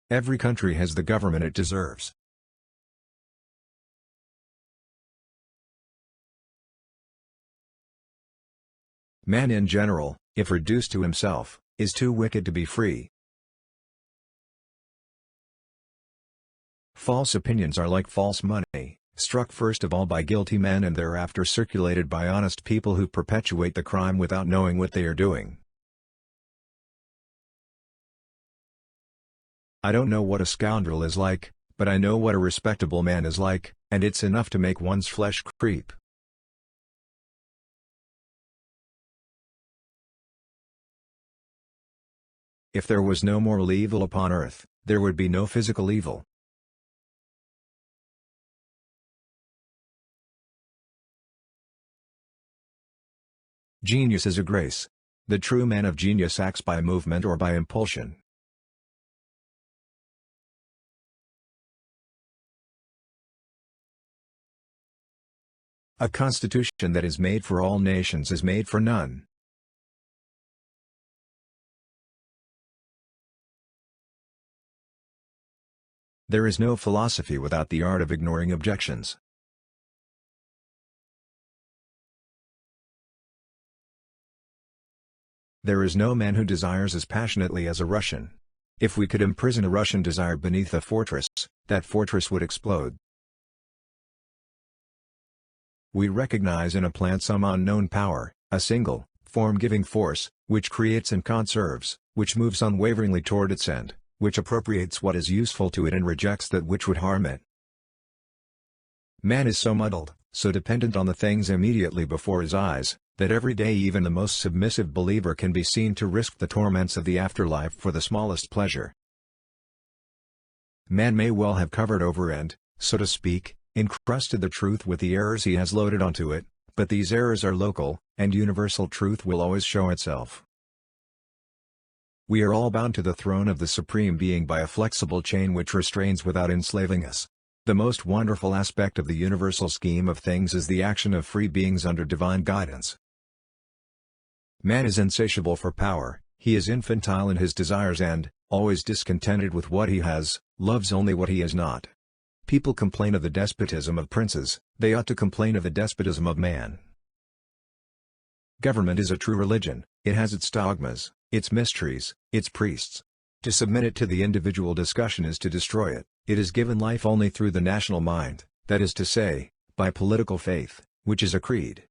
Every country has the government it deserves. Man in general, if reduced to himself, is too wicked to be free. False opinions are like false money, struck first of all by guilty men and thereafter circulated by honest people who perpetuate the crime without knowing what they are doing. I don't know what a scoundrel is like, but I know what a respectable man is like, and it's enough to make one's flesh creep. If there was no moral evil upon earth, there would be no physical evil. Genius is a grace. The true man of genius acts by movement or by impulsion. A constitution that is made for all nations is made for none. There is no philosophy without the art of ignoring objections. There is no man who desires as passionately as a Russian. If we could imprison a Russian desire beneath a fortress, that fortress would explode. We recognize in a plant some unknown power, a single, form-giving force, which creates and conserves, which moves unwaveringly toward its end, which appropriates what is useful to it and rejects that which would harm it. Man is so muddled, so dependent on the things immediately before his eyes, that every day even the most submissive believer can be seen to risk the torments of the afterlife for the smallest pleasure. Man may well have covered over and, so to speak, encrusted the truth with the errors he has loaded onto it, but these errors are local, and universal truth will always show itself. We are all bound to the throne of the Supreme Being by a flexible chain which restrains without enslaving us. The most wonderful aspect of the universal scheme of things is the action of free beings under divine guidance. Man is insatiable for power, he is infantile in his desires and, always discontented with what he has, loves only what he has not. People complain of the despotism of princes, they ought to complain of the despotism of man. Government is a true religion, it has its dogmas, its mysteries, its priests. To submit it to the individual discussion is to destroy it. It is given life only through the national mind, that is to say, by political faith, which is a creed.